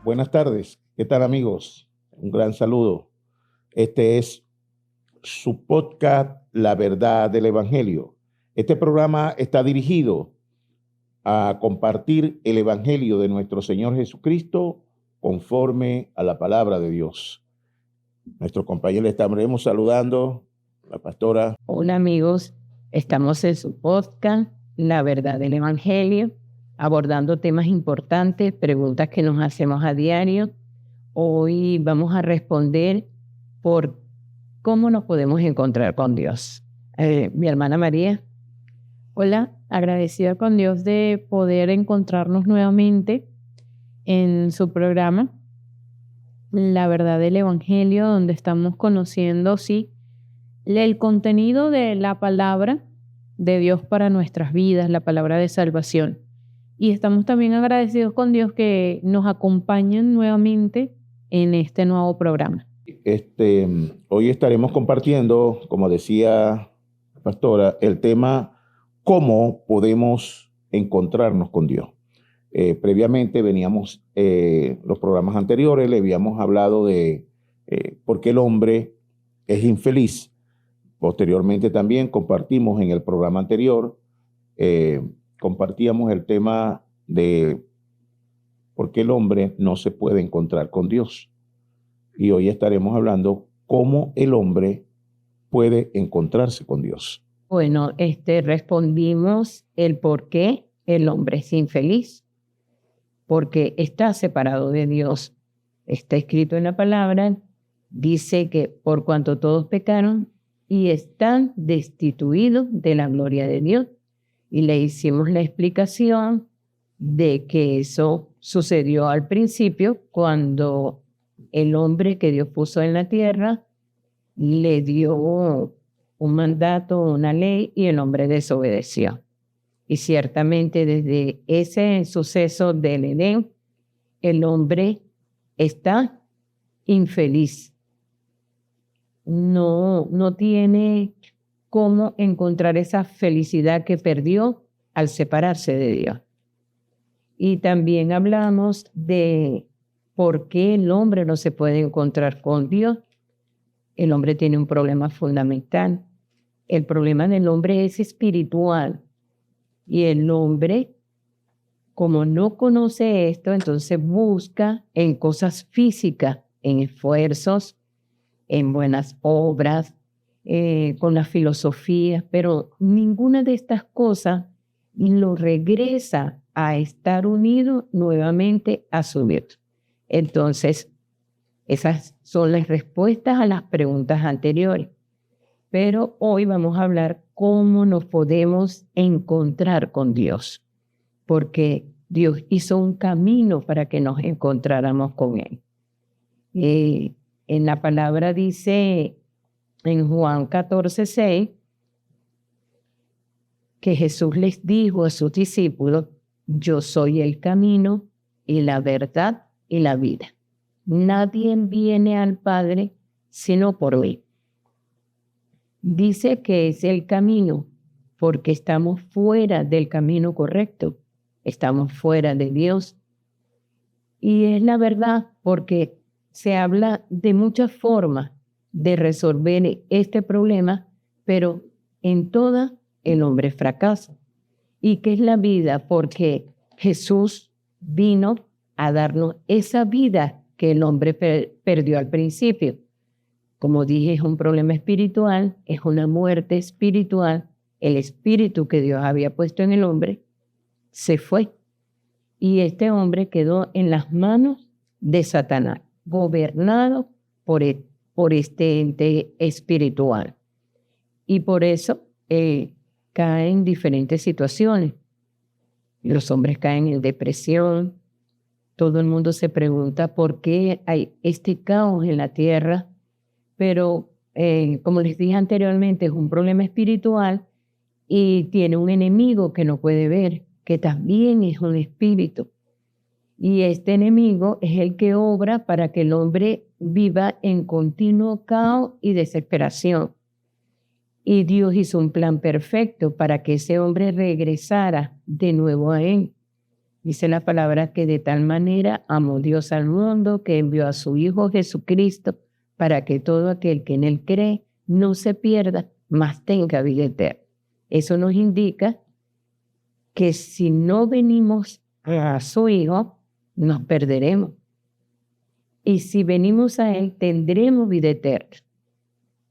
Buenas tardes. ¿Qué tal, amigos? Un gran saludo. Este es su podcast, La Verdad del Evangelio. Este programa está dirigido a compartir el Evangelio de nuestro Señor Jesucristo conforme a la palabra de Dios. Nuestros compañeros le estaremos saludando, la pastora. Hola amigos, estamos en su podcast, La Verdad del Evangelio, abordando temas importantes, preguntas que nos hacemos a diario. Hoy vamos a responder por cómo nos podemos encontrar con Dios. Mi hermana María. Hola, agradecida con Dios de poder encontrarnos nuevamente en su programa, La Verdad del Evangelio, donde estamos conociendo, sí, el contenido de la palabra de Dios para nuestras vidas, la palabra de salvación. Y estamos también agradecidos con Dios que nos acompañen nuevamente en este nuevo programa. Hoy estaremos compartiendo, como decía la pastora, el tema cómo podemos encontrarnos con Dios. Previamente veníamos, los programas anteriores, le habíamos hablado de por qué el hombre es infeliz. Posteriormente también compartimos en el programa anterior, compartíamos el tema de por qué el hombre no se puede encontrar con Dios. Y hoy estaremos hablando cómo el hombre puede encontrarse con Dios. Bueno, respondimos el por qué el hombre es infeliz, porque está separado de Dios. Está escrito en la palabra, dice que por cuanto todos pecaron y están destituidos de la gloria de Dios. Y le hicimos la explicación de que eso sucedió al principio cuando el hombre que Dios puso en la tierra le dio un mandato, una ley, y el hombre desobedeció. Y ciertamente desde ese suceso del Edén, el hombre está infeliz. No tiene cómo encontrar esa felicidad que perdió al separarse de Dios. Y también hablamos de por qué el hombre no se puede encontrar con Dios. El hombre tiene un problema fundamental. El problema del hombre es espiritual. Y el hombre, como no conoce esto, entonces busca en cosas físicas, en esfuerzos, en buenas obras, con la filosofía, pero ninguna de estas cosas lo regresa a estar unido nuevamente a su Dios. Entonces, esas son las respuestas a las preguntas anteriores. Pero hoy vamos a hablar cómo nos podemos encontrar con Dios, porque Dios hizo un camino para que nos encontráramos con Él. En la palabra dice en Juan 14:6 que Jesús les dijo a sus discípulos: yo soy el camino y la verdad y la vida. Nadie viene al Padre sino por mí. Dice que es el camino porque estamos fuera del camino correcto, estamos fuera de Dios. Y es la verdad porque se habla de muchas formas de resolver este problema, pero en todas el hombre fracasa. ¿Y qué es la vida? Porque Jesús vino a darnos esa vida que el hombre perdió al principio. Como dije, es un problema espiritual, es una muerte espiritual. El espíritu que Dios había puesto en el hombre se fue. Y este hombre quedó en las manos de Satanás, gobernado por este ente espiritual. Y por eso caen en diferentes situaciones. Los hombres caen en depresión. Todo el mundo se pregunta por qué hay este caos en la tierra. Pero, como les dije anteriormente, es un problema espiritual y tiene un enemigo que no puede ver, que también es un espíritu. Y este enemigo es el que obra para que el hombre viva en continuo caos y desesperación. Y Dios hizo un plan perfecto para que ese hombre regresara de nuevo a Él. Dice la palabra que de tal manera amó Dios al mundo que envió a su Hijo Jesucristo para que todo aquel que en él cree no se pierda, mas tenga vida eterna. Eso nos indica que si no venimos a su Hijo, nos perderemos. Y si venimos a Él, tendremos vida eterna.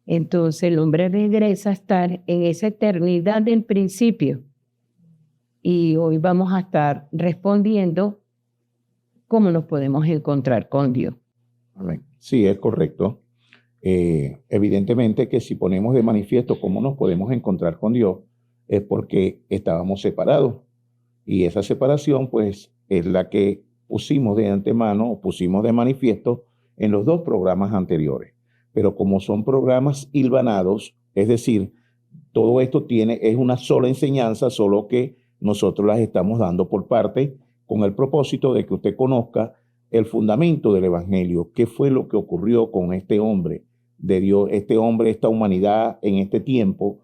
Entonces el hombre regresa a estar en esa eternidad del principio. Y hoy vamos a estar respondiendo cómo nos podemos encontrar con Dios. Amén. Sí, es correcto. Evidentemente que si ponemos de manifiesto cómo nos podemos encontrar con Dios, es porque estábamos separados. Y esa separación, pues, es la que pusimos de antemano o pusimos de manifiesto en los dos programas anteriores. Pero como son programas hilvanados, es decir, todo esto es una sola enseñanza, solo que nosotros las estamos dando por parte con el propósito de que usted conozca el fundamento del Evangelio. ¿Qué fue lo que ocurrió con este hombre de Dios, este hombre, esta humanidad en este tiempo?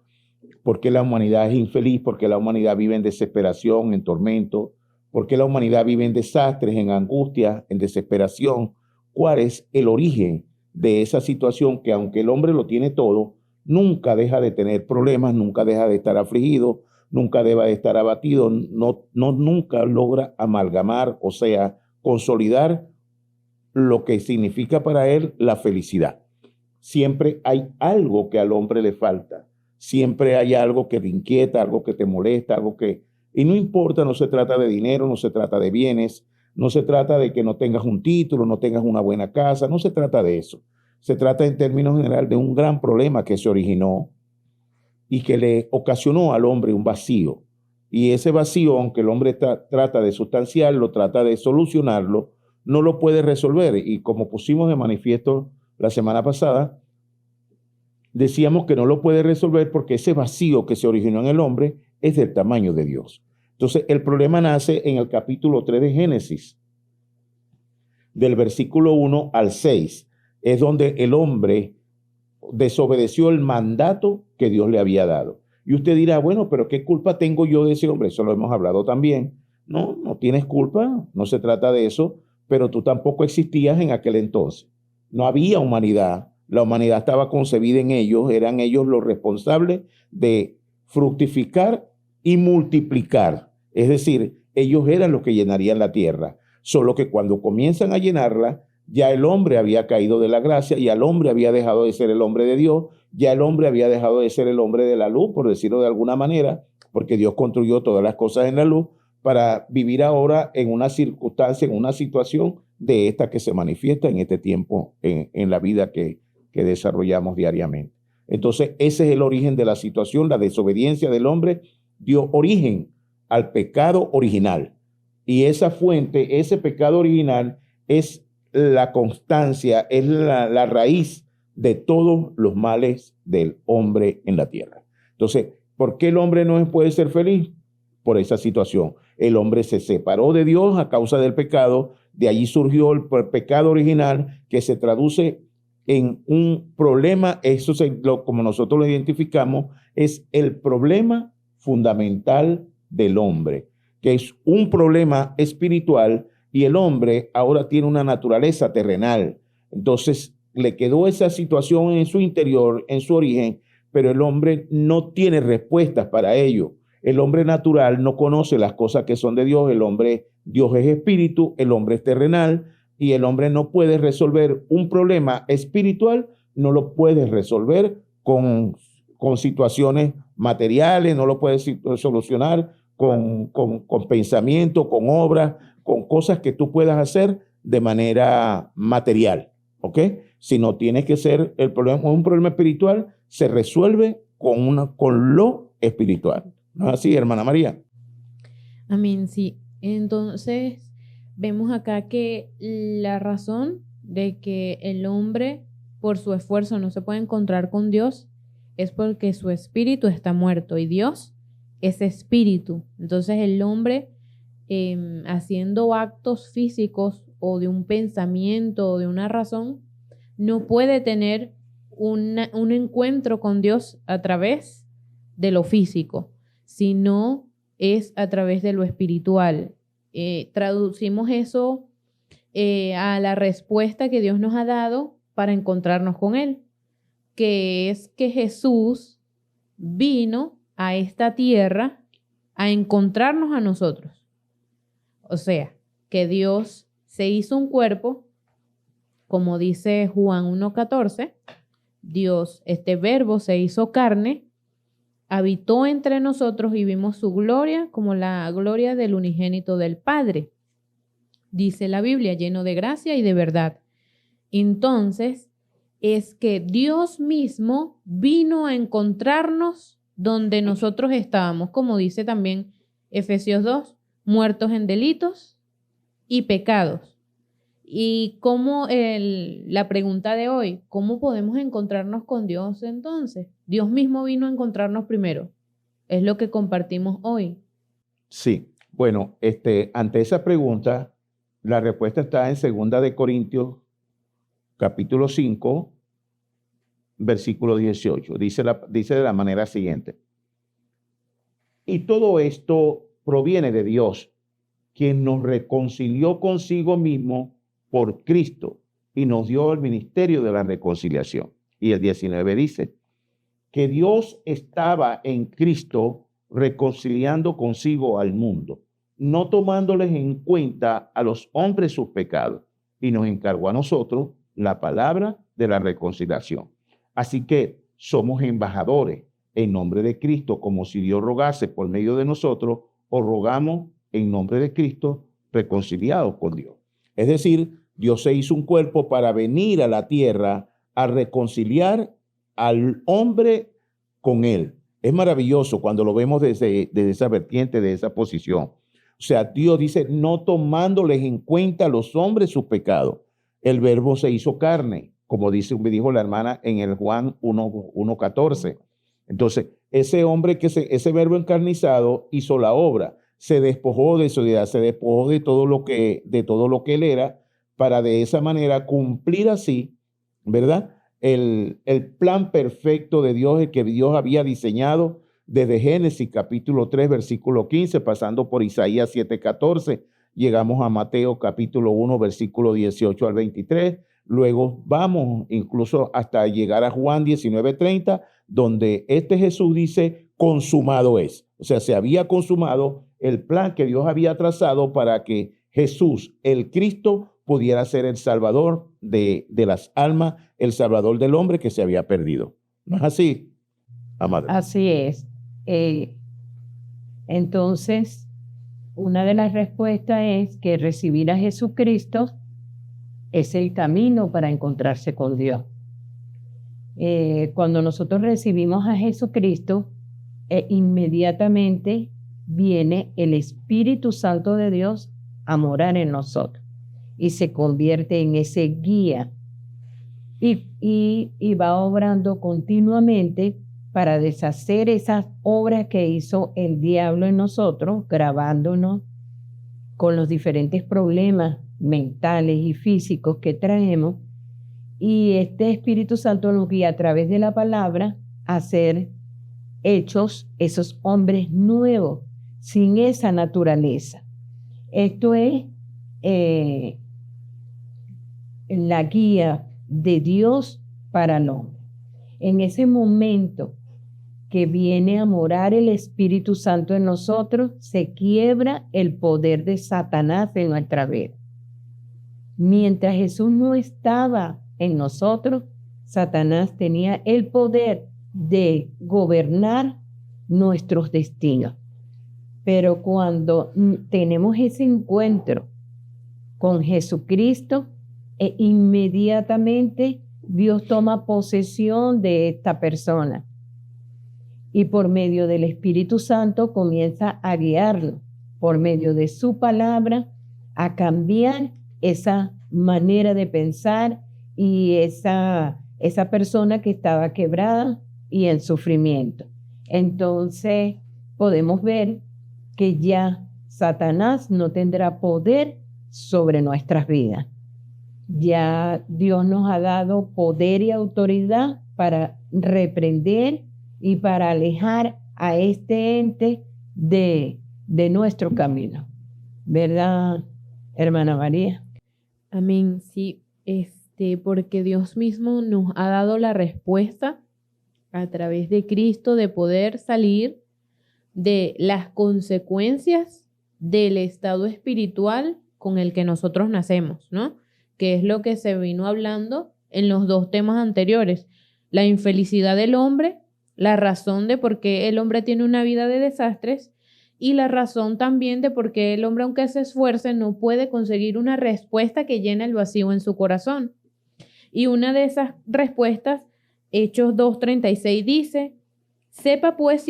¿Por qué la humanidad es infeliz? ¿Por qué la humanidad vive en desesperación, en tormento? ¿Por qué la humanidad vive en desastres, en angustia, en desesperación? ¿Cuál es el origen de esa situación que, aunque el hombre lo tiene todo, nunca deja de tener problemas, nunca deja de estar afligido, nunca deja de estar abatido, nunca logra amalgamar, o sea, consolidar lo que significa para él la felicidad? Siempre hay algo que al hombre le falta. Siempre hay algo que te inquieta, algo que te molesta, algo que... Y no importa, no se trata de dinero, no se trata de bienes, no se trata de que no tengas un título, no tengas una buena casa, no se trata de eso. Se trata en términos generales de un gran problema que se originó y que le ocasionó al hombre un vacío. Y ese vacío, aunque el hombre trata de sustanciarlo, trata de solucionarlo, no lo puede resolver. Y como pusimos de manifiesto la semana pasada, decíamos que no lo puede resolver porque ese vacío que se originó en el hombre es del tamaño de Dios. Entonces, el problema nace en el capítulo 3 de Génesis, del versículo 1 al 6. Es donde el hombre desobedeció el mandato que Dios le había dado. Y usted dirá, bueno, pero ¿qué culpa tengo yo de ese hombre? Eso lo hemos hablado también. No, no tienes culpa, no se trata de eso, pero tú tampoco existías en aquel entonces. No había humanidad. La humanidad estaba concebida en ellos, eran ellos los responsables de fructificar y multiplicar. Es decir, ellos eran los que llenarían la tierra. Solo que cuando comienzan a llenarla, ya el hombre había caído de la gracia, ya el hombre había dejado de ser el hombre de Dios, ya el hombre había dejado de ser el hombre de la luz, por decirlo de alguna manera, porque Dios construyó todas las cosas en la luz para vivir ahora en una circunstancia, en una situación de esta que se manifiesta en este tiempo, en la vida que desarrollamos diariamente. Entonces, ese es el origen de la situación. La desobediencia del hombre dio origen al pecado original. Y esa fuente, ese pecado original, es la constancia, es la raíz de todos los males del hombre en la tierra. Entonces, ¿por qué el hombre no puede ser feliz? Por esa situación. El hombre se separó de Dios a causa del pecado. De allí surgió el pecado original, que se traduce en un problema. Eso como nosotros lo identificamos, es el problema fundamental del hombre, que es un problema espiritual, y el hombre ahora tiene una naturaleza terrenal. Entonces le quedó esa situación en su interior, en su origen, pero el hombre no tiene respuestas para ello. El hombre natural no conoce las cosas que son de Dios. Dios es espíritu, el hombre es terrenal, y el hombre no puede resolver un problema espiritual, no lo puede resolver con situaciones materiales, no lo puede solucionar con pensamiento, con obras, con cosas que tú puedas hacer de manera material, ¿ok? Si no, tienes que ser un problema espiritual, se resuelve con lo espiritual. ¿No es así, hermana María? Amén, sí. Entonces, vemos acá que la razón de que el hombre por su esfuerzo no se puede encontrar con Dios es porque su espíritu está muerto y Dios es espíritu. Entonces el hombre haciendo actos físicos o de un pensamiento o de una razón no puede tener un encuentro con Dios a través de lo físico, sino es a través de lo espiritual. traducimos eso a la respuesta que Dios nos ha dado para encontrarnos con Él, que es que Jesús vino a esta tierra a encontrarnos a nosotros. O sea, que Dios se hizo un cuerpo, como dice Juan 1:14, Dios, este verbo se hizo carne, habitó entre nosotros y vimos su gloria como la gloria del unigénito del Padre. Dice la Biblia, lleno de gracia y de verdad. Entonces, es que Dios mismo vino a encontrarnos donde nosotros estábamos, como dice también Efesios 2, muertos en delitos y pecados. Y como la pregunta de hoy, ¿cómo podemos encontrarnos con Dios entonces? Dios mismo vino a encontrarnos primero. Es lo que compartimos hoy. Sí, bueno, ante esa pregunta, la respuesta está en 2 Corintios, capítulo 5, versículo 18. Dice de la manera siguiente. Y todo esto proviene de Dios, quien nos reconcilió consigo mismo por Cristo y nos dio el ministerio de la reconciliación. Y el 19 dice que Dios estaba en Cristo reconciliando consigo al mundo, no tomándoles en cuenta a los hombres sus pecados, y nos encargó a nosotros la palabra de la reconciliación. Así que somos embajadores en nombre de Cristo, como si Dios rogase por medio de nosotros, o rogamos en nombre de Cristo reconciliados con Dios. Es decir, Dios se hizo un cuerpo para venir a la tierra a reconciliar al hombre con él. Es maravilloso cuando lo vemos desde esa vertiente, de esa posición. O sea, Dios dice, no tomándoles en cuenta a los hombres sus pecados. El verbo se hizo carne, como me dijo la hermana en el Juan 1:14. Entonces, ese verbo encarnizado hizo la obra, se despojó de su deidad, se despojó de todo lo que él era, para de esa manera cumplir así, ¿verdad? El plan perfecto de Dios, el que Dios había diseñado desde Génesis capítulo 3, versículo 15, pasando por Isaías 7:14, llegamos a Mateo capítulo 1, versículo 18 al 23, luego vamos incluso hasta llegar a Juan 19:30, donde Jesús dice, consumado es. O sea, se había consumado el plan que Dios había trazado para que Jesús, el Cristo, pudiera ser el salvador de las almas, el salvador del hombre que se había perdido. ¿No es así, amada? Así es. Entonces, una de las respuestas es que recibir a Jesucristo es el camino para encontrarse con Dios. Cuando nosotros recibimos a Jesucristo, inmediatamente viene el Espíritu Santo de Dios a morar en nosotros y se convierte en ese guía y va obrando continuamente para deshacer esas obras que hizo el diablo en nosotros, grabándonos con los diferentes problemas mentales y físicos que traemos. Y este Espíritu Santo nos guía a través de la palabra a ser hechos esos hombres nuevos, sin esa naturaleza. Esto es la guía de Dios para el hombre. En ese momento que viene a morar el Espíritu Santo en nosotros, se quiebra el poder de Satanás en nuestra vida. Mientras Jesús no estaba en nosotros, Satanás tenía el poder de gobernar nuestros destinos. Pero cuando tenemos ese encuentro con Jesucristo, inmediatamente Dios toma posesión de esta persona y por medio del Espíritu Santo comienza a guiarlo, por medio de su palabra, a cambiar esa manera de pensar y esa persona que estaba quebrada y en sufrimiento. Entonces podemos ver que ya Satanás no tendrá poder sobre nuestras vidas. Ya Dios nos ha dado poder y autoridad para reprender y para alejar a este ente de nuestro camino. ¿Verdad, hermana María? Amén, sí, porque Dios mismo nos ha dado la respuesta a través de Cristo de poder salir de las consecuencias del estado espiritual con el que nosotros nacemos, ¿no? Que es lo que se vino hablando en los dos temas anteriores. La infelicidad del hombre, la razón de por qué el hombre tiene una vida de desastres y la razón también de por qué el hombre, aunque se esfuerce, no puede conseguir una respuesta que llene el vacío en su corazón. Y una de esas respuestas, Hechos 2:36 dice: sepa pues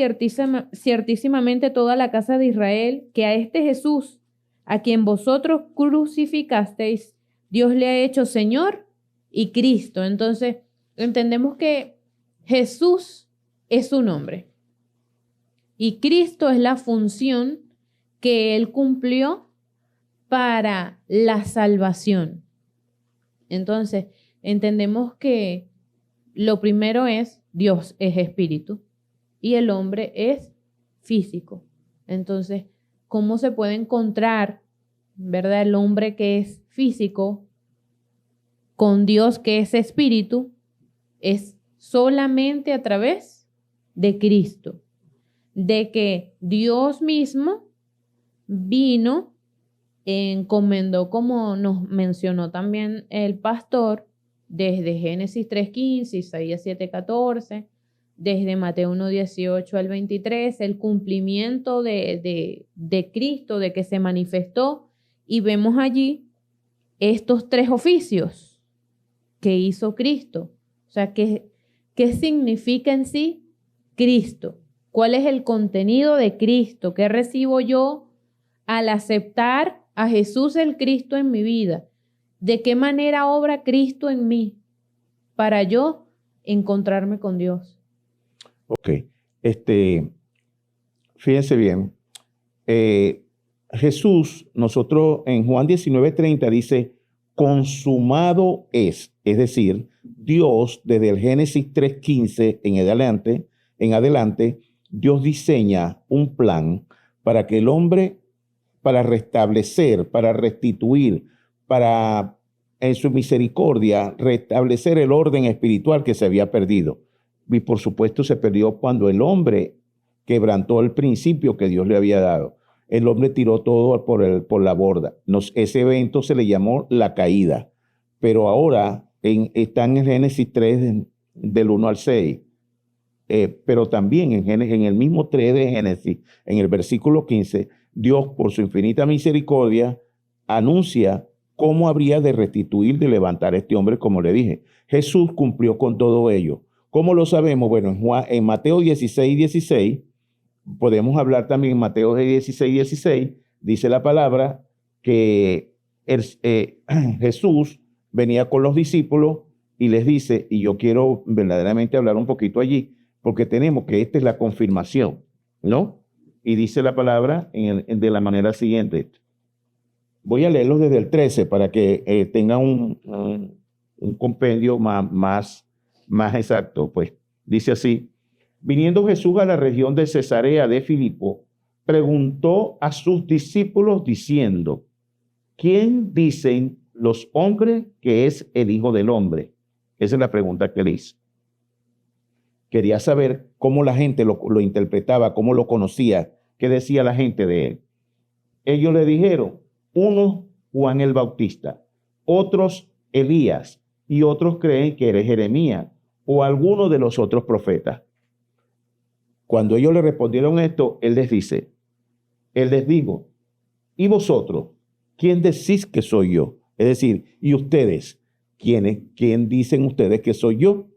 ciertísimamente toda la casa de Israel que a este Jesús, a quien vosotros crucificasteis, Dios le ha hecho Señor y Cristo. Entonces, entendemos que Jesús es su nombre y Cristo es la función que Él cumplió para la salvación. Entonces, entendemos que lo primero es Dios es espíritu y el hombre es físico. Entonces, ¿cómo se puede encontrar, verdad, el hombre que es físico con Dios que es espíritu? Es solamente a través de Cristo, de que Dios mismo vino, encomendó, como nos mencionó también el pastor, desde Génesis 3:15, Isaías 7:14, desde Mateo 1:18 al 23, el cumplimiento de Cristo, de que se manifestó, y vemos allí estos tres oficios que hizo Cristo. O sea, ¿qué significa en sí Cristo? ¿Cuál es el contenido de Cristo? ¿Qué recibo yo al aceptar a Jesús el Cristo en mi vida? ¿De qué manera obra Cristo en mí para yo encontrarme con Dios? Ok, fíjense bien, Jesús, nosotros en Juan 19:30 dice, consumado es decir, Dios desde el Génesis 3:15 en adelante, Dios diseña un plan para que el hombre, para restablecer, para restituir, para en su misericordia restablecer el orden espiritual que se había perdido. Y por supuesto se perdió cuando el hombre quebrantó el principio que Dios le había dado. El hombre tiró todo por la borda. Ese evento se le llamó la caída. Pero ahora está en el Génesis 3 del 1 al 6. Pero también en el mismo 3 de Génesis, en el versículo 15, Dios por su infinita misericordia anuncia cómo habría de restituir, de levantar a este hombre, como le dije. Jesús cumplió con todo ello. ¿Cómo lo sabemos? Bueno, en Mateo 16:16, podemos hablar también en Mateo 16:16, dice la palabra que Jesús venía con los discípulos y les dice, y yo quiero verdaderamente hablar un poquito allí, porque tenemos que esta es la confirmación, ¿no? Y dice la palabra de la manera siguiente. Voy a leerlo desde el 13 para que tenga un compendio más exacto. Pues dice así: viniendo Jesús a la región de Cesarea de Filipo, preguntó a sus discípulos diciendo, ¿quién dicen los hombres que es el Hijo del Hombre? Esa es la pregunta que le hizo. Quería saber cómo la gente lo interpretaba, cómo lo conocía, qué decía la gente de él. Ellos le dijeron, unos Juan el Bautista, otros Elías, y otros creen que eres Jeremías o alguno de los otros profetas. Cuando ellos le respondieron esto, él les dijo, ¿y vosotros? ¿Quién decís que soy yo? Es decir, ¿y ustedes? ¿Quién dicen ustedes que soy yo?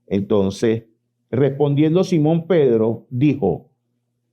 Entonces, respondiendo Simón Pedro, dijo,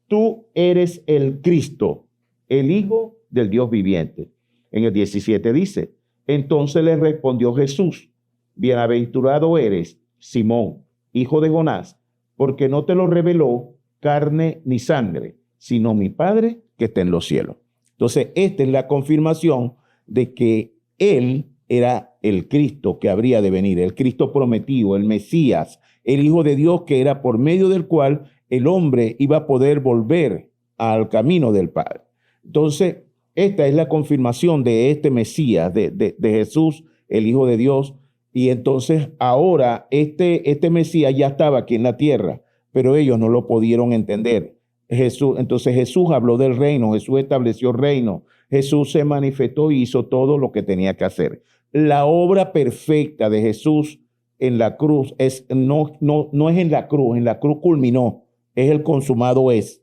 tú eres el Cristo, el Hijo del Dios viviente. En el 17 dice, entonces le respondió Jesús, bienaventurado eres, Simón, hijo de Jonás, porque no te lo reveló carne ni sangre, sino mi Padre que está en los cielos. Entonces, esta es la confirmación de que él era el Cristo que habría de venir, el Cristo prometido, el Mesías, el Hijo de Dios, que era por medio del cual el hombre iba a poder volver al camino del Padre. Entonces, esta es la confirmación de este Mesías, de Jesús, el Hijo de Dios. Y entonces ahora este Mesías ya estaba aquí en la tierra, pero ellos no lo pudieron entender. Entonces Jesús habló del reino, Jesús estableció reino, Jesús se manifestó y hizo todo lo que tenía que hacer. La obra perfecta de Jesús en la cruz no es en la cruz culminó, es el consumado es.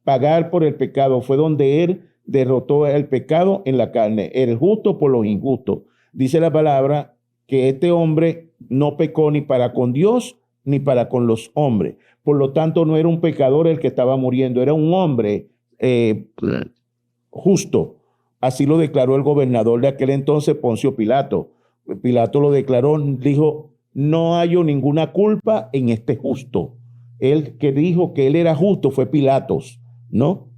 Pagar por el pecado fue donde Él derrotó el pecado en la carne, el justo por los injustos. Dice la palabra que este hombre no pecó ni para con Dios ni para con los hombres. Por lo tanto, no era un pecador el que estaba muriendo, era un hombre justo. Así lo declaró el gobernador de aquel entonces, Poncio Pilato. Pilato lo declaró, dijo, no hallo ninguna culpa en este justo. El que dijo que él era justo fue Pilatos, ¿no?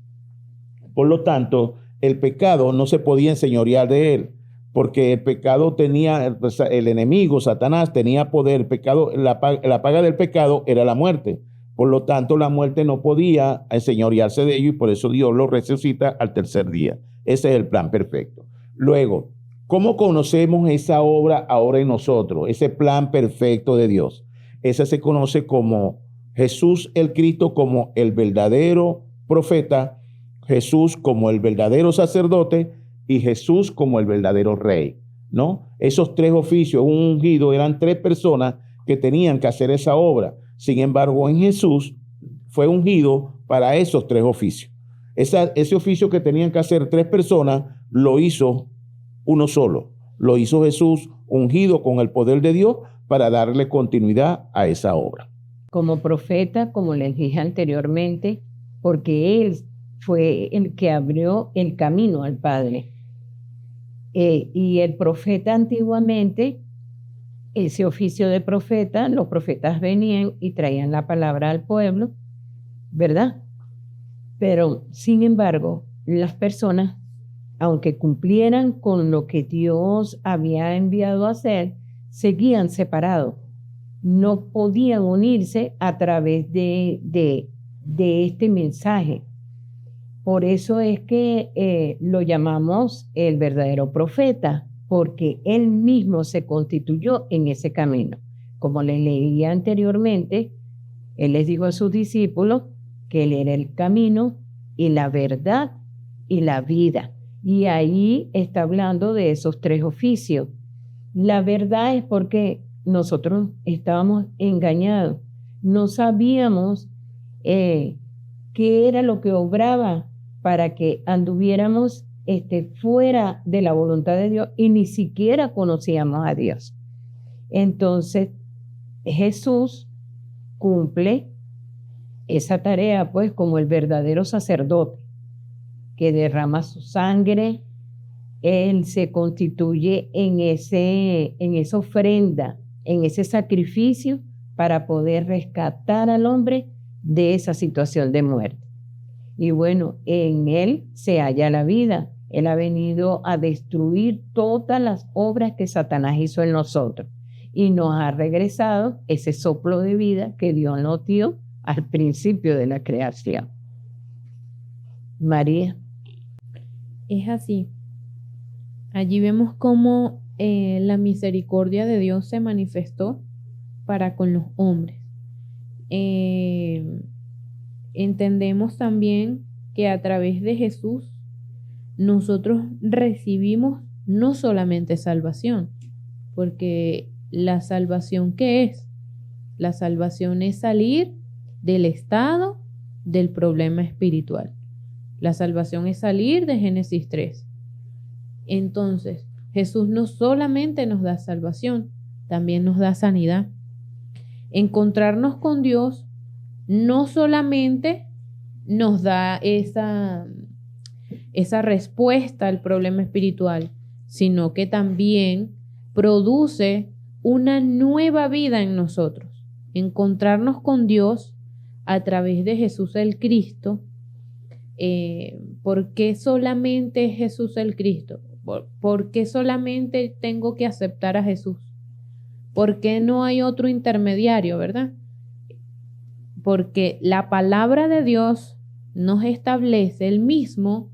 Por lo tanto, el pecado no se podía enseñorear de él, porque el pecado tenía, el enemigo, Satanás, tenía poder. El pecado, la paga del pecado era la muerte. Por lo tanto, la muerte no podía enseñorearse de ello y por eso Dios lo resucita al tercer día. Ese es el plan perfecto. Luego, ¿cómo conocemos esa obra ahora en nosotros? Ese plan perfecto de Dios. Esa se conoce como Jesús el Cristo, como el verdadero profeta, Jesús como el verdadero sacerdote y Jesús como el verdadero rey, ¿no? Esos tres oficios, un ungido, eran tres personas que tenían que hacer esa obra. Sin embargo, en Jesús fue ungido para esos tres oficios. Ese oficio que tenían que hacer tres personas lo hizo uno solo. Lo hizo Jesús ungido con el poder de Dios para darle continuidad a esa obra. Como profeta, como les dije anteriormente, porque Él fue el que abrió el camino al Padre. Y el profeta antiguamente, ese oficio de profeta, los profetas venían y traían la palabra al pueblo, ¿verdad? Pero, sin embargo, las personas, aunque cumplieran con lo que Dios había enviado a hacer, seguían separados. No podían unirse a través de este mensaje. Por eso es que lo llamamos el verdadero profeta, porque él mismo se constituyó en ese camino. Como les leía anteriormente, él les dijo a sus discípulos que él era el camino y la verdad y la vida. Y ahí está hablando de esos tres oficios. La verdad es porque nosotros estábamos engañados. No sabíamos qué era lo que obraba para que anduviéramos fuera de la voluntad de Dios y ni siquiera conocíamos a Dios. Entonces, Jesús cumple esa tarea, pues, como el verdadero sacerdote que derrama su sangre. Él se constituye en esa ofrenda, en ese sacrificio para poder rescatar al hombre de esa situación de muerte. Y bueno, en Él se halla la vida. Él ha venido a destruir todas las obras que Satanás hizo en nosotros y nos ha regresado ese soplo de vida que Dios nos dio al principio de la creación. María. Es así. Allí vemos cómo la misericordia de Dios se manifestó para con los hombres. Entendemos también que a través de Jesús nosotros recibimos no solamente salvación, porque la salvación, ¿qué es? La salvación es salir del estado del problema espiritual. La salvación es salir de Génesis 3. Entonces, Jesús no solamente nos da salvación, también nos da sanidad. Encontrarnos con Dios no solamente nos da esa respuesta al problema espiritual, sino que también produce una nueva vida en nosotros. Encontrarnos con Dios a través de Jesús el Cristo. ¿Por qué solamente Jesús el Cristo? ¿Por qué solamente tengo que aceptar a Jesús? ¿Por qué no hay otro intermediario, verdad? Porque la palabra de Dios nos establece, Él mismo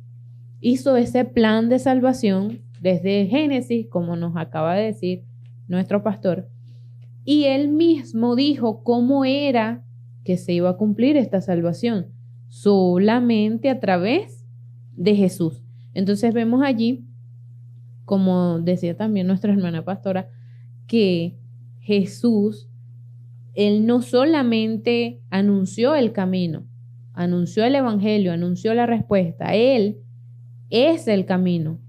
hizo ese plan de salvación desde Génesis, como nos acaba de decir nuestro pastor, y él mismo dijo cómo era que se iba a cumplir esta salvación, solamente a través de Jesús. Entonces vemos allí, como decía también nuestra hermana pastora, que Jesús, él no solamente anunció el camino, anunció el evangelio, anunció la respuesta, él es el camino.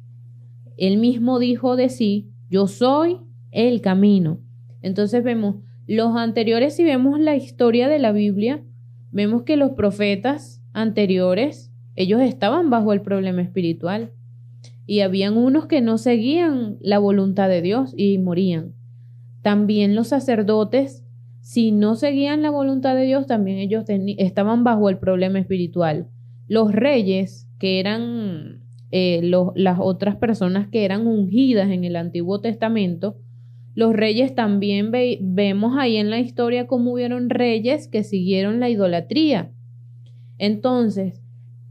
Él mismo dijo de sí, yo soy el camino. Entonces vemos los anteriores, si vemos la historia de la Biblia, vemos que los profetas anteriores, ellos estaban bajo el problema espiritual y habían unos que no seguían la voluntad de Dios y morían. También los sacerdotes, si no seguían la voluntad de Dios, también ellos estaban bajo el problema espiritual. Los reyes, que eran las otras personas que eran ungidas en el Antiguo Testamento, los reyes también vemos ahí en la historia cómo hubieron reyes que siguieron la idolatría. Entonces,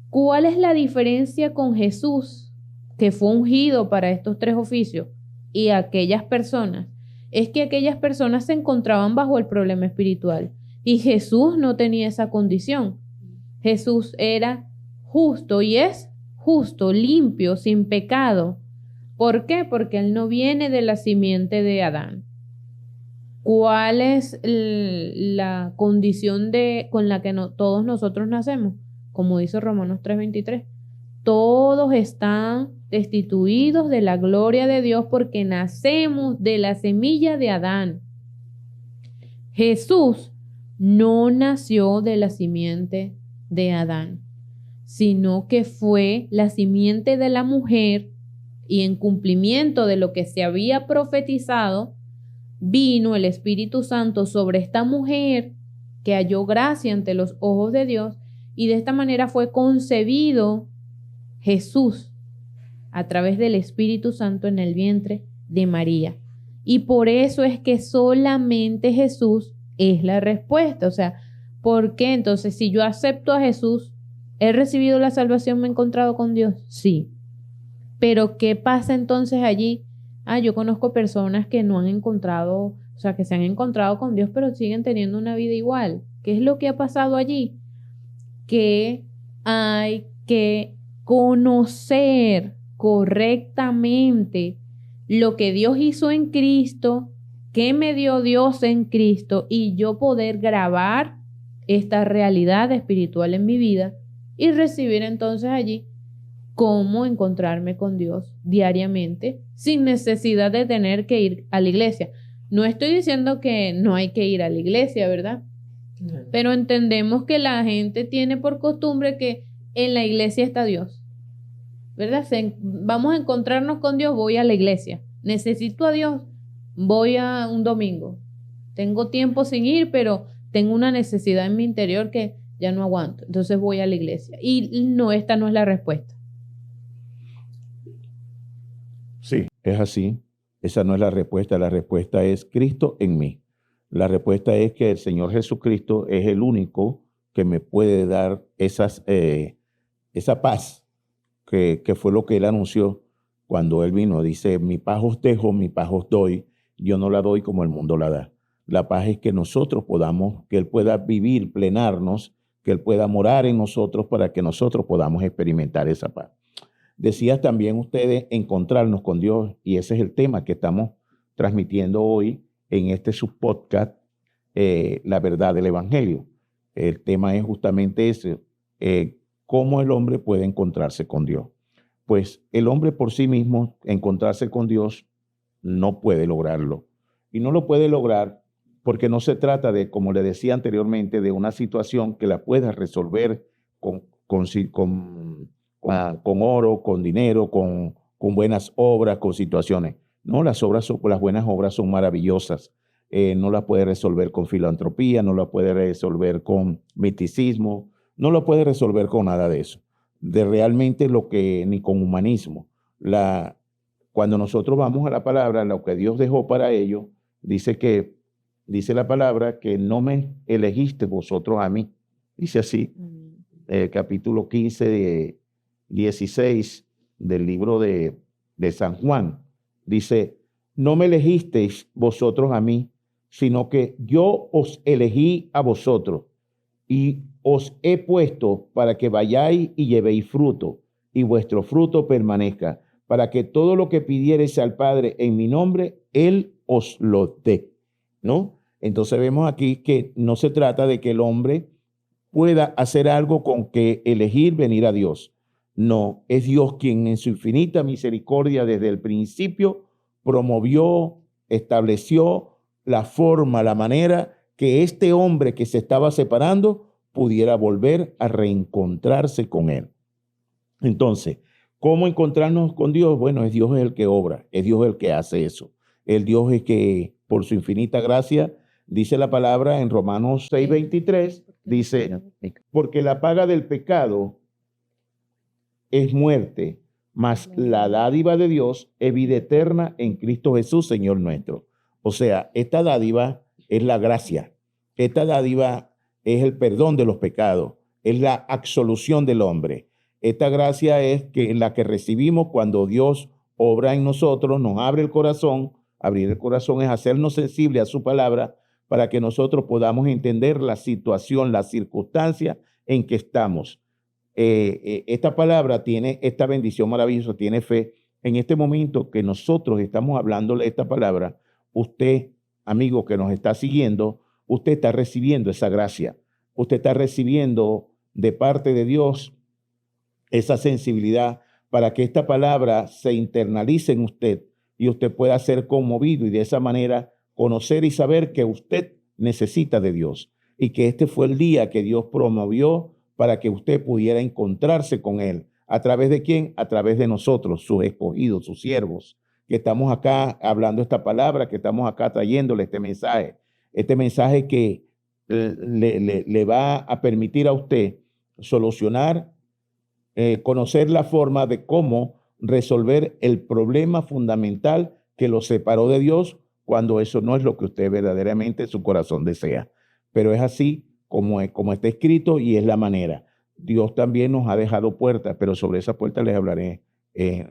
¿cuál es la diferencia con Jesús, que fue ungido para estos tres oficios, y aquellas personas? Es que aquellas personas se encontraban bajo el problema espiritual y Jesús no tenía esa condición. Jesús era justo y es justo, limpio, sin pecado. ¿Por qué? Porque él no viene de la simiente de Adán. ¿Cuál es la condición con la que todos nosotros nacemos? Como dice Romanos 3:23, todos están destituidos de la gloria de Dios porque nacemos de la semilla de Adán. Jesús no nació de la simiente de Adán, sino que fue la simiente de la mujer, y en cumplimiento de lo que se había profetizado, vino el Espíritu Santo sobre esta mujer que halló gracia ante los ojos de Dios, y de esta manera fue concebido Jesús a través del Espíritu Santo en el vientre de María. Y por eso es que solamente Jesús es la respuesta. O sea, ¿por qué? Entonces, si yo acepto a Jesús, ¿he recibido la salvación? ¿Me he encontrado con Dios? Sí. Pero ¿qué pasa entonces allí? Yo conozco personas que no han encontrado, o sea, que se han encontrado con Dios, pero siguen teniendo una vida igual. ¿Qué es lo que ha pasado allí? Que hay que conocer correctamente lo que Dios hizo en Cristo, qué me dio Dios en Cristo, y yo poder grabar esta realidad espiritual en mi vida y recibir entonces allí cómo encontrarme con Dios diariamente sin necesidad de tener que ir a la iglesia. No estoy diciendo que no hay que ir a la iglesia, ¿verdad? Pero entendemos que la gente tiene por costumbre que en la iglesia está Dios, ¿verdad? Vamos a encontrarnos con Dios, voy a la iglesia. Necesito a Dios, voy a un domingo. Tengo tiempo sin ir, pero tengo una necesidad en mi interior que ya no aguanto. Entonces voy a la iglesia. Y no, esta no es la respuesta. Sí, es así. Esa no es la respuesta. La respuesta es Cristo en mí. La respuesta es que el Señor Jesucristo es el único que me puede dar esa paz que fue lo que Él anunció cuando Él vino. Dice, mi paz os dejo, mi paz os doy. Yo no la doy como el mundo la da. La paz es que nosotros podamos, que Él pueda vivir, plenarnos, que Él pueda morar en nosotros para que nosotros podamos experimentar esa paz. Decías también ustedes encontrarnos con Dios, y ese es el tema que estamos transmitiendo hoy en este subpodcast, La Verdad del Evangelio. El tema es justamente ese, cómo el hombre puede encontrarse con Dios. Pues el hombre por sí mismo, encontrarse con Dios, no puede lograrlo. Y no lo puede lograr porque no se trata de, como le decía anteriormente, de una situación que la pueda resolver con oro, con dinero, con buenas obras, con situaciones. No, las buenas obras son maravillosas. No las puede resolver con filantropía, no las puede resolver con misticismo, no lo puede resolver con nada de eso. De realmente ni con humanismo. Cuando nosotros vamos a la palabra, lo que Dios dejó para ellos, dice la palabra que no me elegiste vosotros a mí. Dice así, capítulo 15 de 16 del libro de San Juan. Dice, no me elegisteis vosotros a mí, sino que yo os elegí a vosotros y os he puesto para que vayáis y llevéis fruto, y vuestro fruto permanezca, para que todo lo que pidiereis al Padre en mi nombre, Él os lo dé, ¿no? Entonces vemos aquí que no se trata de que el hombre pueda hacer algo con que elegir venir a Dios. No, es Dios quien en su infinita misericordia desde el principio promovió, estableció la forma, la manera que este hombre que se estaba separando pudiera volver a reencontrarse con él. Entonces, ¿cómo encontrarnos con Dios? Bueno, es Dios el que obra, es Dios el que hace eso. El Dios es que por su infinita gracia, dice la palabra en Romanos 6:23, dice, porque la paga del pecado es muerte, mas la dádiva de Dios es vida eterna en Cristo Jesús, Señor nuestro. O sea, esta dádiva es la gracia. Esta dádiva es el perdón de los pecados, es la absolución del hombre. Esta gracia es la que recibimos cuando Dios obra en nosotros, nos abre el corazón. Abrir el corazón es hacernos sensibles a su palabra para que nosotros podamos entender la situación, la circunstancia en que estamos. Esta palabra tiene esta bendición maravillosa, tiene fe. En este momento que nosotros estamos hablándole esta palabra, usted, amigo que nos está siguiendo, usted está recibiendo esa gracia. Usted está recibiendo de parte de Dios esa sensibilidad para que esta palabra se internalice en usted y usted pueda ser conmovido y de esa manera conocer y saber que usted necesita de Dios y que este fue el día que Dios promovió para que usted pudiera encontrarse con Él. ¿A través de quién? A través de nosotros, sus escogidos, sus siervos, que estamos acá hablando esta palabra, que estamos acá trayéndole este mensaje que le va a permitir a usted solucionar, conocer la forma de cómo resolver el problema fundamental que lo separó de Dios cuando eso no es lo que usted verdaderamente su corazón desea. Pero es así como está escrito y es la manera. Dios también nos ha dejado puertas, pero sobre esa puerta les hablaré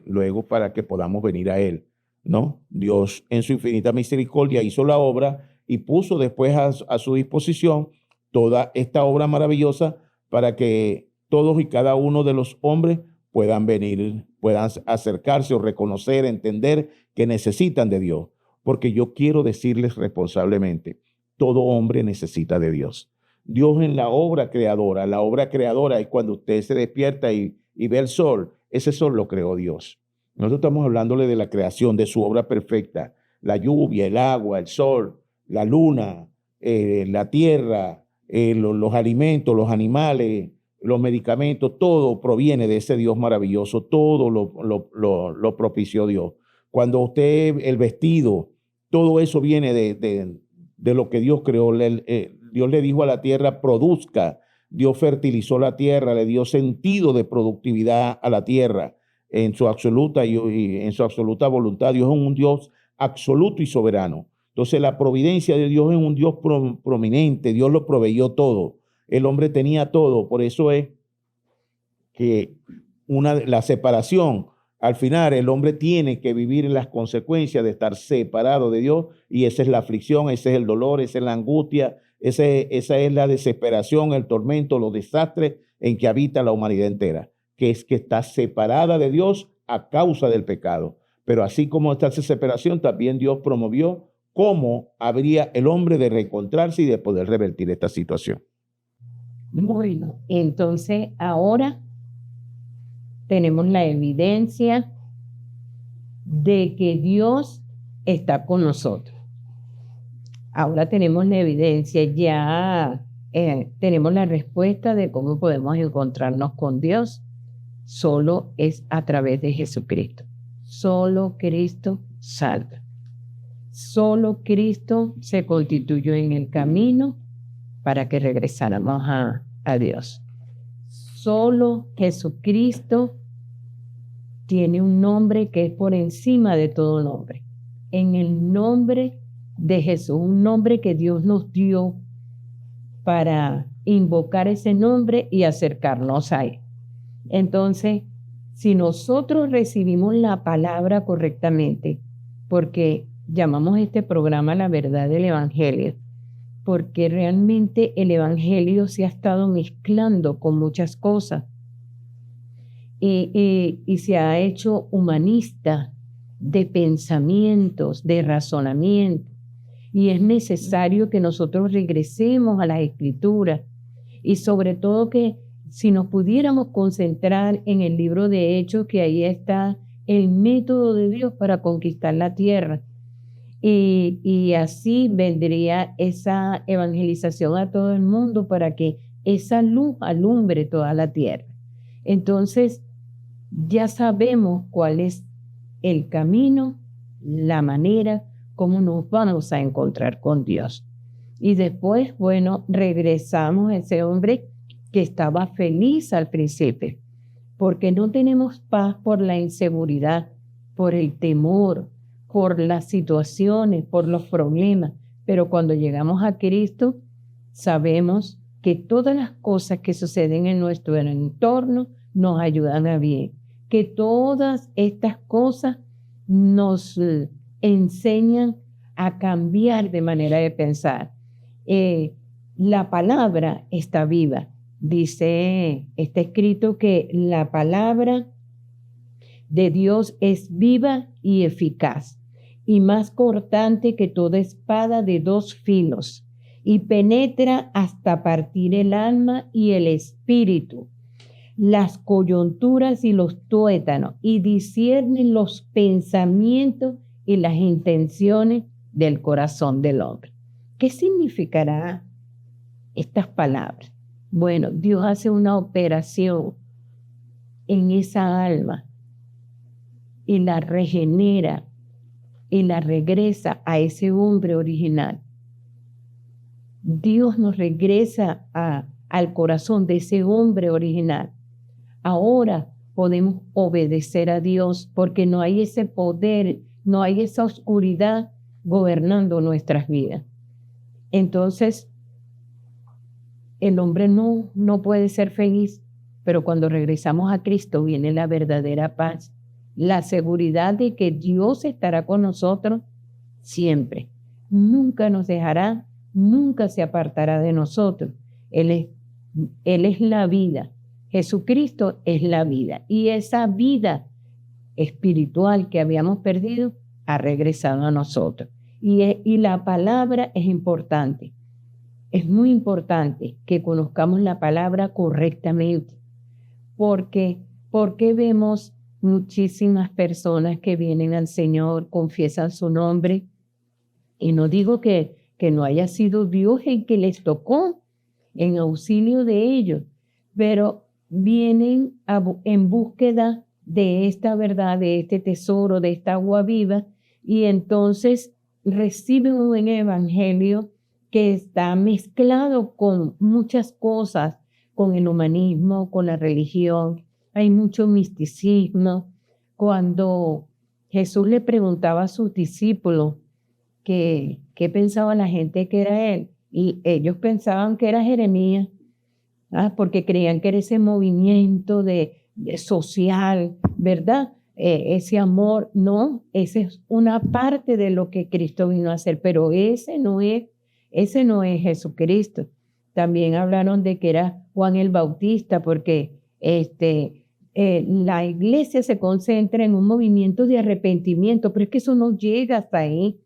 luego para que podamos venir a Él, ¿no? Dios en su infinita misericordia hizo la obra y puso después a su disposición toda esta obra maravillosa para que todos y cada uno de los hombres puedan venir, puedan acercarse o reconocer, entender que necesitan de Dios. Porque yo quiero decirles responsablemente, todo hombre necesita de Dios. Dios en la obra creadora es cuando usted se despierta y ve el sol, ese sol lo creó Dios. Nosotros estamos hablándole de la creación, de su obra perfecta, la lluvia, el agua, el sol, la luna, la tierra, los alimentos, los animales, los medicamentos, todo proviene de ese Dios maravilloso, todo lo propició Dios. Cuando usted, el vestido, todo eso viene de lo que Dios creó. Dios le dijo a la tierra, produzca. Dios fertilizó la tierra, le dio sentido de productividad a la tierra en su absoluta y en su absoluta voluntad. Dios es un Dios absoluto y soberano. Entonces la providencia de Dios es un Dios prominente. Dios lo proveyó todo. El hombre tenía todo. Por eso es que la separación, al final el hombre tiene que vivir en las consecuencias de estar separado de Dios, y esa es la aflicción, ese es el dolor, esa es la angustia, esa es la desesperación, el tormento, los desastres en que habita la humanidad entera, que es que está separada de Dios a causa del pecado. Pero así como está esa separación, también Dios promovió cómo habría el hombre de reencontrarse y de poder revertir esta situación. Bueno, entonces ahora tenemos la evidencia de que Dios está con nosotros. Ahora tenemos la evidencia, ya tenemos la respuesta de cómo podemos encontrarnos con Dios. Solo es a través de Jesucristo. Solo Cristo salva. Solo Cristo se constituyó en el camino para que regresáramos a Dios. Solo Jesucristo tiene un nombre que es por encima de todo nombre. En el nombre de Jesús, un nombre que Dios nos dio para invocar ese nombre y acercarnos a Él. Entonces, Si nosotros recibimos la palabra correctamente, porque llamamos este programa La Verdad del Evangelio, porque realmente el Evangelio se ha estado mezclando con muchas cosas y se ha hecho humanista de pensamientos, de razonamiento. Y es necesario que nosotros regresemos a las Escrituras y sobre todo que si nos pudiéramos concentrar en el libro de Hechos, que ahí está el método de Dios para conquistar la tierra. Y así vendría esa evangelización a todo el mundo para que esa luz alumbre toda la tierra. Entonces, ya sabemos cuál es el camino, la manera, cómo nos vamos a encontrar con Dios. Y después, bueno, regresamos a ese hombre que estaba feliz al principio, porque no tenemos paz por la inseguridad, por el temor, por las situaciones, por los problemas. Pero cuando llegamos a Cristo, sabemos que todas las cosas que suceden en nuestro entorno nos ayudan a bien, que todas estas cosas nos enseñan a cambiar de manera de pensar. La palabra está viva. Está escrito que la palabra de Dios es viva y eficaz, y más cortante que toda espada de 2 filos, y penetra hasta partir el alma y el espíritu, las coyunturas y los tuétanos, y discierne los pensamientos y las intenciones del corazón del hombre. ¿Qué significará estas palabras? Bueno, Dios hace una operación en esa alma y la regenera y la regresa a ese hombre original. Dios nos regresa al corazón de ese hombre original. Ahora podemos obedecer a Dios porque no hay ese poder, no hay esa oscuridad gobernando nuestras vidas. Entonces, el hombre no puede ser feliz, pero cuando regresamos a Cristo viene la verdadera paz, la seguridad de que Dios estará con nosotros siempre. Nunca nos dejará, nunca se apartará de nosotros. Él es la vida. Jesucristo es la vida. Y esa vida espiritual que habíamos perdido ha regresado a nosotros. Y la palabra es importante. Es muy importante que conozcamos la palabra correctamente, porque vemos muchísimas personas que vienen al Señor, confiesan su nombre, y no digo que no haya sido Dios el que les tocó en auxilio de ellos, pero vienen en búsqueda de esta verdad, de este tesoro, de esta agua viva, y entonces reciben un evangelio que está mezclado con muchas cosas, con el humanismo, con la religión. Hay mucho misticismo. Cuando Jesús le preguntaba a sus discípulos qué pensaba la gente que era él, y ellos pensaban que era Jeremías, porque creían que era ese movimiento de social, ¿verdad? Ese amor, no, esa es una parte de lo que Cristo vino a hacer, pero ese no es Jesucristo. También hablaron de que era Juan el Bautista, porque la iglesia se concentra en un movimiento de arrepentimiento, pero es que eso no llega hasta ahí.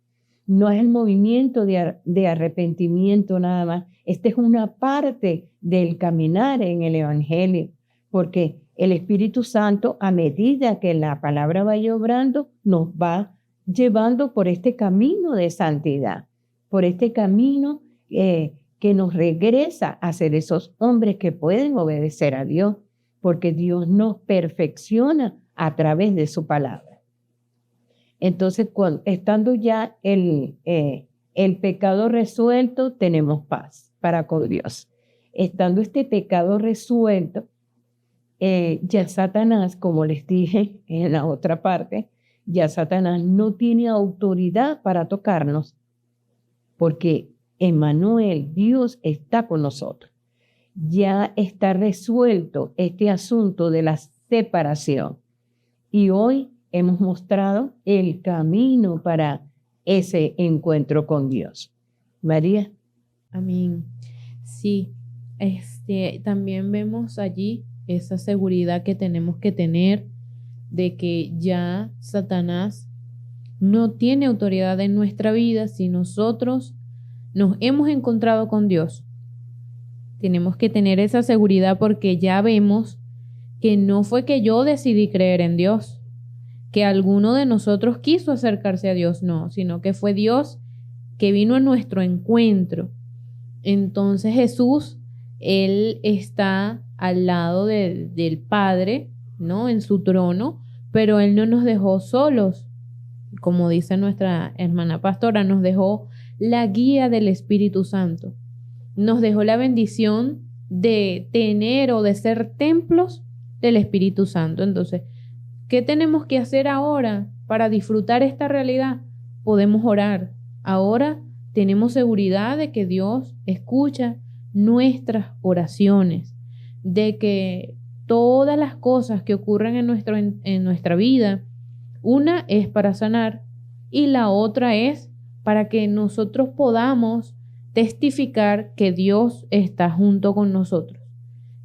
No es el movimiento de arrepentimiento nada más. Esta es una parte del caminar en el Evangelio, porque el Espíritu Santo, a medida que la palabra vaya obrando, nos va llevando por este camino de santidad, por este camino que nos regresa a ser esos hombres que pueden obedecer a Dios, porque Dios nos perfecciona a través de su palabra. Entonces, estando ya el pecado resuelto, tenemos paz para con Dios. Estando este pecado resuelto, ya Satanás, como les dije en la otra parte, ya Satanás no tiene autoridad para tocarnos, porque Emmanuel, Dios, está con nosotros. Ya está resuelto este asunto de las separación. Y hoy hemos mostrado el camino para ese encuentro con Dios. María. Amén. Sí, también vemos allí esa seguridad que tenemos que tener de que ya Satanás no tiene autoridad en nuestra vida si nosotros nos hemos encontrado con Dios. Tenemos que tener esa seguridad porque ya vemos que no fue que yo decidí creer en Dios, que alguno de nosotros quiso acercarse a Dios, no, sino que fue Dios que vino a nuestro encuentro. Entonces Jesús, Él está al lado del Padre, ¿no? En su trono, pero Él no nos dejó solos. Como dice nuestra hermana pastora, nos dejó la guía del Espíritu Santo. Nos dejó la bendición de tener o de ser templos del Espíritu Santo. Entonces, ¿qué tenemos que hacer ahora para disfrutar esta realidad? Podemos orar. Ahora tenemos seguridad de que Dios escucha nuestras oraciones, de que todas las cosas que ocurren en nuestra vida, una es para sanar y la otra es para que nosotros podamos testificar que Dios está junto con nosotros,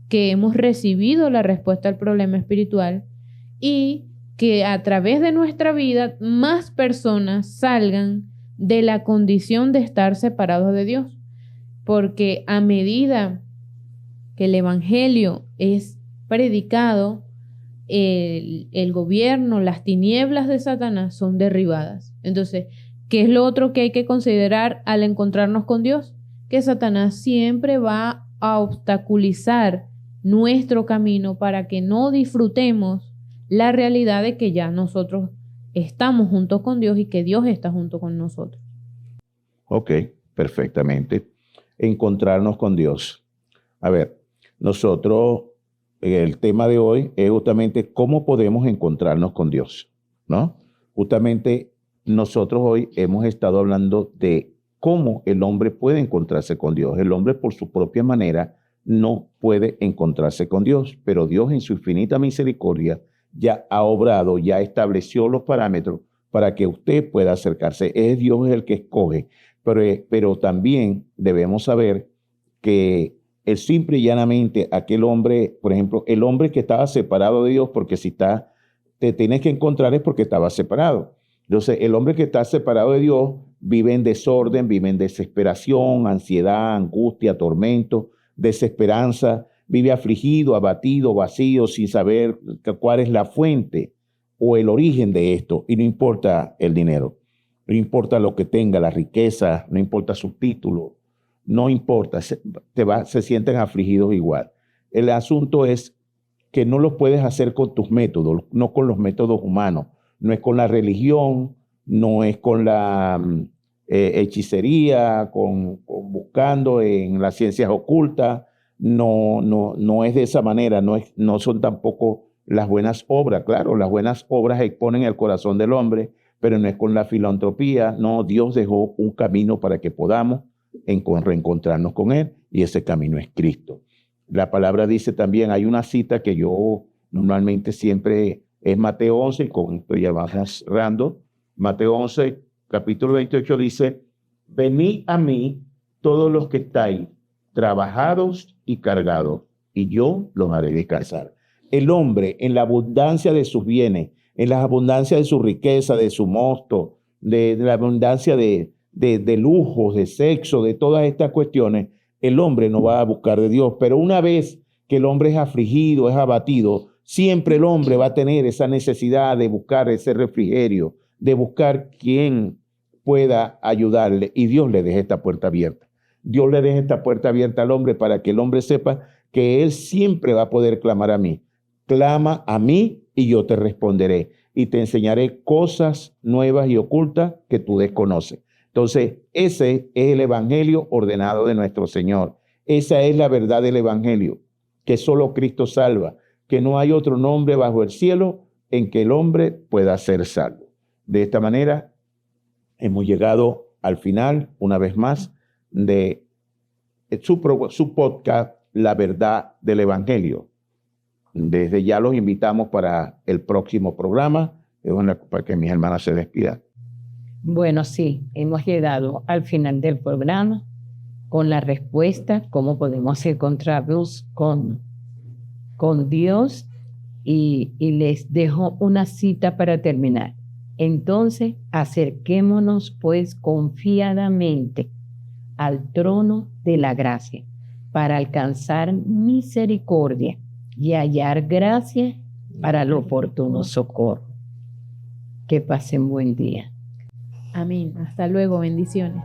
que hemos recibido la respuesta al problema espiritual y que a través de nuestra vida más personas salgan de la condición de estar separados de Dios. Porque a medida que el Evangelio es predicado, el gobierno, las tinieblas de Satanás son derribadas. Entonces, ¿qué es lo otro que hay que considerar al encontrarnos con Dios? Que Satanás siempre va a obstaculizar nuestro camino para que no disfrutemos la realidad de que ya nosotros estamos juntos con Dios y que Dios está junto con nosotros. Ok, perfectamente. Encontrarnos con Dios. A ver, nosotros, el tema de hoy es justamente cómo podemos encontrarnos con Dios, ¿no? Justamente nosotros hoy hemos estado hablando de cómo el hombre puede encontrarse con Dios. El hombre por su propia manera no puede encontrarse con Dios, pero Dios en su infinita misericordia ya ha obrado, ya estableció los parámetros para que usted pueda acercarse. Es Dios el que escoge, pero también debemos saber que el simple y llanamente aquel hombre, por ejemplo, el hombre que estaba separado de Dios, porque si te tienes que encontrar es porque estaba separado. Entonces, el hombre que está separado de Dios vive en desorden, vive en desesperación, ansiedad, angustia, tormento, desesperanza, vive afligido, abatido, vacío, sin saber cuál es la fuente o el origen de esto. Y no importa el dinero, no importa lo que tenga, la riqueza, no importa su título, no importa, se sienten afligidos igual. El asunto es que no lo puedes hacer con tus métodos, no con los métodos humanos, no es con la religión, no es con la hechicería, con buscando en las ciencias ocultas, no es de esa manera, no son tampoco las buenas obras. Claro, las buenas obras exponen el corazón del hombre, pero no es con la filantropía. No, Dios dejó un camino para que podamos reencontrarnos con Él, y ese camino es Cristo. La palabra dice también, hay una cita que yo normalmente siempre es Mateo 11, y con esto ya vamos cerrando. Mateo 11, capítulo 28 dice, venid a mí todos los que estáis trabajados y cargados, y yo los haré descansar. El hombre, en la abundancia de sus bienes, en la abundancia de su riqueza, de su mosto, de la abundancia de lujos, de sexo, de todas estas cuestiones, el hombre no va a buscar de Dios. Pero una vez que el hombre es afligido, es abatido, siempre el hombre va a tener esa necesidad de buscar ese refrigerio, de buscar quien pueda ayudarle, y Dios le deja esta puerta abierta. Dios le deja esta puerta abierta al hombre para que el hombre sepa que él siempre va a poder clamar a mí. Clama a mí y yo te responderé y te enseñaré cosas nuevas y ocultas que tú desconoces. Entonces, ese es el evangelio ordenado de nuestro Señor. Esa es la verdad del evangelio, que solo Cristo salva, que no hay otro nombre bajo el cielo en que el hombre pueda ser salvo. De esta manera, hemos llegado al final, una vez más, de su podcast, La Verdad del Evangelio. desde ya los invitamos para el próximo programa, para que mis hermanas se despidan. Bueno, sí, hemos llegado al final del programa con la respuesta, cómo podemos encontrarnos con Dios y les dejo una cita para terminar. Entonces, acerquémonos pues confiadamente al trono de la gracia para alcanzar misericordia y hallar gracia para el oportuno socorro. Que pasen buen día. Amén. Hasta luego. Bendiciones.